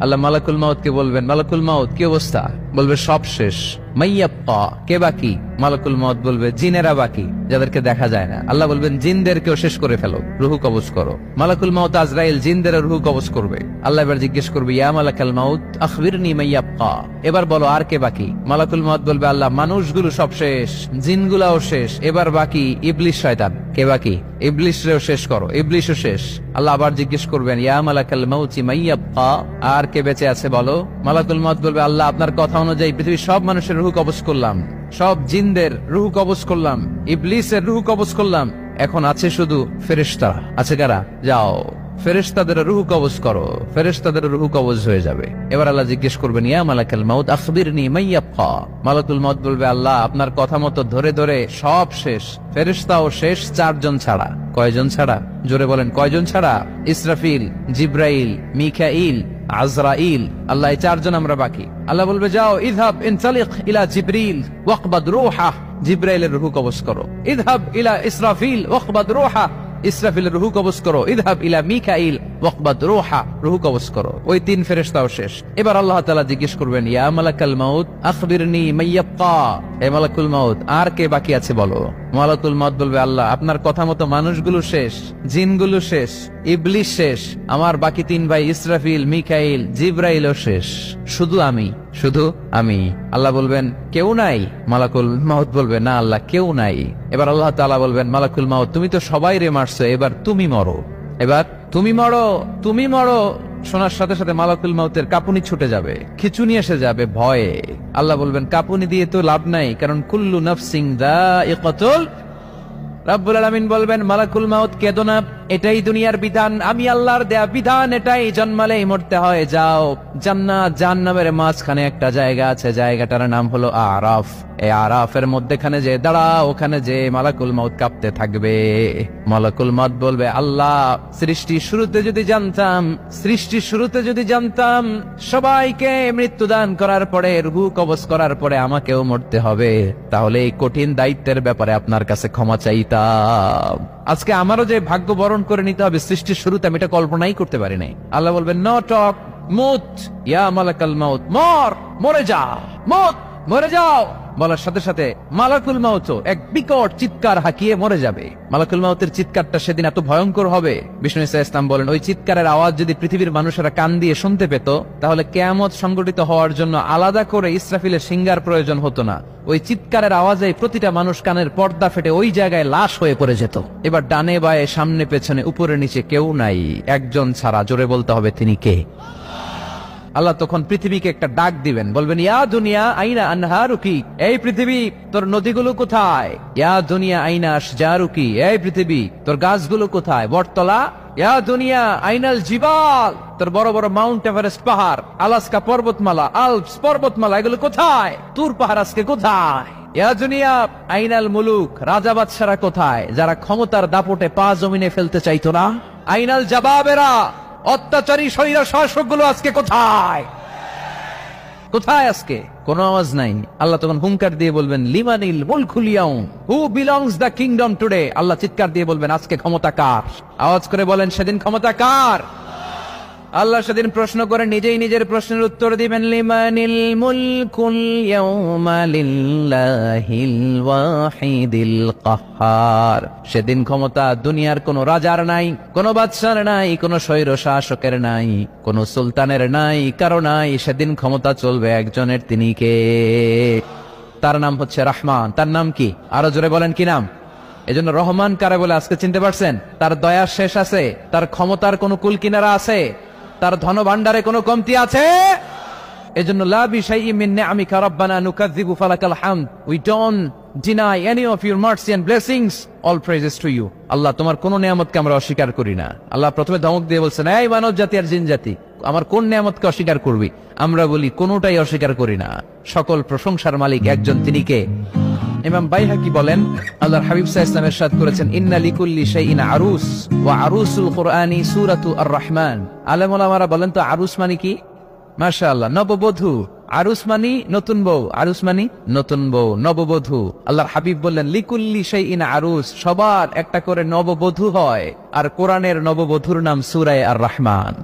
আল্লাহ মালাকুল মাউত কে বলবেন, মালাকুল মাউত কি অবস্থা? বলবে সব শেষ। মাইয়াব্বা, কে বাকি? মালাকুল মাউত বলবে জিনেরা বাকি, যাদেরকে দেখা যায় না। আল্লাহ বলবেন জিনদেরকেও শেষ করে ফেলো, রুহু কবজ করো। মালাকুল মাউত আজরাইল জিনদের রুহু কবজ করবে। আল্লাহ এবার জিজ্ঞেস করবে, ইয়া মালাকাল মাউত আখবিরনি মাইয়াব্বা, এবার বলো আর কে বাকি? মালাকুল মাউত বলবে, আল্লাহ মানুষগুলো সব শেষ, জিনগুলাও শেষ, এবার বাকি ইবলিস শয়তান। কে বাকি? ইবলিসরেও শেষ করো, ইবলিসও শেষ। আল্লাহ আবার জিজ্ঞেস করবেন, ইয়া মালাকাল মাউতি মাইয়াব্বা, আর কে বেঁচে আছে বলো? মালাকুল মাউত বলবে, আল্লাহ আপনার কথা অনুযায়ী পৃথিবীর সব মানুষের রুহু কবজ করলাম, সব জিনদের রুহু কবজ করলাম, ইবলিসের রুহু কবজ করলাম, এখন আছে শুধু ফেরেশতা। আছে কারা? যাও ফেরেশতাদের রুহু কবজ করো। ফেরেশতাদের রুহু কবজ হয়ে যাবে। এবার আল্লাহ জিজ্ঞেস করবেন, ইয়া মালাকাল মাউত আখবিরনি মাইয়াব্বা। মালাকুল মাউত বলবে, আল্লাহ আপনার কথা মতো ধরে ধরে সব শেষ, ফেরেশতাও শেষ, 4 জন ছাড়া। কয়জন ছাড়া? জোরে বলেন, কয়জন ছাড়া? ইসরাফিল, জিব্রাইল, মিকাইল, আজরাইল। আল্লাহ এই 4 জন আমরা বাকি। আল্লাহ বলবে, যাও ইযহাব ইনতালিক ইলা জিবরিল ওয়াকবাদ রূহা, জিব্রাইলের রুহু কবজ করো। ইযহাব ইলা ইসরাফিল ওয়াকবাদ রূহা, ইসরাফিলের রুহু কবজ করো। ইযহাব ইলা মিকাইল ওয়াকবাদ রূহা, রুহু কবজ করো। ওই 3 ফেরেশতাও শেষ। এবার আল্লাহ তাআলা জিজ্ঞেস করবেন, ইয়া মালাকাল মাউত আখবিরনি মাইয়াব্বা, হে মালাকুল মাউত আর কে বাকি আছে বলো? মালাকুল মাউত বলবে, আল্লাহ আপনার কথা মতো মানুষগুলো শেষ, জিনগুলো শেষ, ইবলিস শেষ, আমার বাকি 3 ভাই ইসরাফিল, মিকাইল, জিব্রাইলও শেষ, শুধু আমি, শুধু আমি। আল্লাহ বলবেন, কেউ নাই? মালাকুল মাউত বলবে, না আল্লাহ কেউ নাই। এবার আল্লাহ তাআলা বলবেন, মালাকুল মাউত তুমি তো সবাই রে মারছো, এবার তুমি মরো, এবার তুমি মরো, তুমি মরো। শোনার সাথে সাথে মালাকুল মাউতের কাঁপুনি ছুটে যাবে, খিচুনি এসে যাবে ভয়ে। আল্লাহ বলবেন, কাঁপুনি দিয়ে তো লাভ নাই, কারণ কুল্লু নাফসিন যায়িকাতুল। রব্বুল আলামিন বলবেন, মালাকুল মাউত কেঁদো না, এটাই দুনিয়ার বিধান, আমি আল্লাহর দেয়া বিধান, এটাই, জন্মালেই মরতে হয়। যাও জান্নাত জাহান্নামের মাঝখানে একটা জায়গা আছে, জায়গাটার নাম হলো আরাফ। এই আরাফের মধ্যখানে যে দাঁড়াও, ওখানে যে মালাকুল মাউত কাঁপতে থাকবে। মালাকুল মাউত বলবে, আল্লাহ সৃষ্টির শুরুতে যদি জানতাম, সৃষ্টির শুরুতে যদি জানতাম সবাইকে মৃত্যুদান করার পরে, রুহু কবজ করার পরে আমাকেও মরতে হবে, তাহলে এই কঠিন দায়িত্বের ব্যাপারে আপনার কাছে ক্ষমা চাইতাম। আজকে আমারও যে ভাগ্য বরণ করে নিতে হবে সৃষ্টির শুরুতে, আমি এটা কল্পনাই করতে পারি নাই। আল্লাহ বলবেন, নো টক, মুত ইয়া মালাকাল মাউত, মর, মরে যা, মুত, মরে যাও। বলার সাথে সাথে মালাকুল মাউতও এক বিকট চিৎকার হাঁকিয়ে মরে যাবে। মালাকুল মাউতের চিৎকারটা সেদিন এত ভয়ঙ্কর হবে, বিষ্ণু ঈসা ইসলাম বলেন, ওই চিৎকারের আওয়াজ যদি পৃথিবীর মানুষেরা কান দিয়ে শুনতে পেত, তাহলে কিয়ামত সংগঠিত হওয়ার জন্য আলাদা করে ইসরাফিলের সিঙ্গার প্রয়োজন হতো না। ওই চিৎকারের আওয়াজে প্রতিটা মানুষ কানের পর্দা ফেটে ওই জায়গায় লাশ হয়ে পড়ে যেত। এবার ডানে বায়ে সামনে পেছনে উপরে নিচে কেউ নাই, একজন ছাড়া। জোরে বলতে হবে, তিনি কে? আল্লাহ তখন পৃথিবীকে একটা ডাক দিবেন, বলবেন, ইয়া দুনিয়া আইনা আনহারুকি, এই পৃথিবী তোর নদীগুলো কোথায়? ইয়া দুনিয়া আইনা আশজারুকি, এই পৃথিবী তোর গাছগুলো কোথায়? বটতলা। ইয়া দুনিয়া আইনাল জিবাল, তোর বড় বড় মাউন্ট এভারেস্ট পাহাড়, আলাস্কা পর্বতমালা, আলপস পর্বতমালা, এগুলো কোথায়? তুর পাহাড় আজকে কোথায়? ইয়া দুনিয়া আইনাল মুলুক, রাজা বাদশারা কোথায়, যারা ক্ষমতার দাপটে পা জমিনে ফেলতে চাইতো না? আইনাল জাবাবেরা, অত্যাচারী স্বৈরা শাসকগুলো আজকে কোথায়? কোথায় আজকে? কোনো আওয়াজ নাই। আল্লাহ তখন হুঙ্কার দিয়ে বলবেন, লিমানিল মুলকুল ইয়াউম, who belongs the kingdom today. Allah চিৎকার দিয়ে বলবেন, আজকে ক্ষমতা কার? আওয়াজ করে বলেন, সেদিন ক্ষমতা কার? আল্লাহ সেদিন প্রশ্ন করে নিজেই নিজের প্রশ্নের উত্তর দিবেন, লিমানিল মুলকুল ইয়াউমা লিল্লাহিল ওয়াহিদিল কাহ্হার। সেদিন ক্ষমতা দুনিয়ার কোন রাজার নাই, কোন বাদশার নাই, কোন স্বৈর শাসকের নাই, কোন সুলতানের নাই, কারো নাই। সেদিন ক্ষমতা চলবে একজনের, তিনি কে? তার নাম হচ্ছে রহমান। তার নাম কি? আরো জোরে বলেন, কি নাম? এজন্য রহমান কারে বলে আজকে চিনতে পারছেন? তার দয়ার শেষ আছে? তার ক্ষমতার কোন কুল কিনারা আছে? তার ধন ভান্ডারে কোনো কমতি আছে? এজন্য লা বিশাইইন মিন নিআমিকা রাব্বানা নুকাযযিবু ফালাকাল হামদ, we don't deny any of your mercy and blessings, all praises to you. Allah তোমার কোন নিয়ামতকে আমরা অস্বীকার করি না। আল্লাহ প্রথমে ধমক দিয়ে বলছেন, এই মানব জাতি আর জিন জাতি, আমার কোন নিয়ামতকে অস্বীকার করবি? আমরা বলি কোনটাই অস্বীকার করি না। সকল প্রশংসার মালিক একজন, তিনি কে? ইমাম বাইহাকি বলেন, আল্লাহর হাবিব সাল্লাল্লাহু আলাইহি ওয়াসাল্লাম ইরশাদ করেছেন, ইন্না লিকুল্লি শাইইন আরুস ওয়া আরুসুল কুরআনি সূরাতু আর-রাহমান। আলেম ওলামারা বলেন, তো আরুস মানে কি? মাশাআল্লাহ, নববধূ। আরুস মানি নতুন বউ, আরুস মানি নতুন বউ, নববধূ। আল্লাহর হাবিব বললেন, লিকুল্লি শাইইন আরুস, সবার একটা করে নববধূ হয়। আর কোরআনের নববধূর নাম সূরা আর-রাহমান।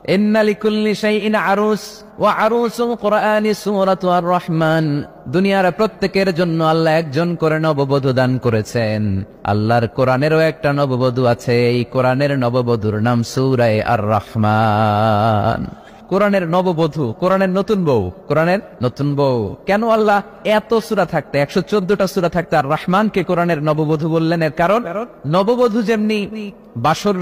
ইন্না লিকুল্লি শাইইন আরুস ওয়া আরুসুল কুরআনি সূরাতু আর-রহমান। দুনিয়ার প্রত্যেকের জন্য আল্লাহ একজন করে নববধূ দান করেছেন। আল্লাহর কোরআনেরও একটা নববধূ আছে, এই কোরআনের নববধূর নাম সূরা আর-রহমান। কোরআনের নববধূ, কোরআনের নতুন বউ, কোরআনের নতুন বউ। কেন আল্লাহ এত সূরা থাকতে 114টা সূরা থাকতে আর রহমানকে কোরআনের নববধূ বললেন? এর কারণ নববধূ যেমনি বাসর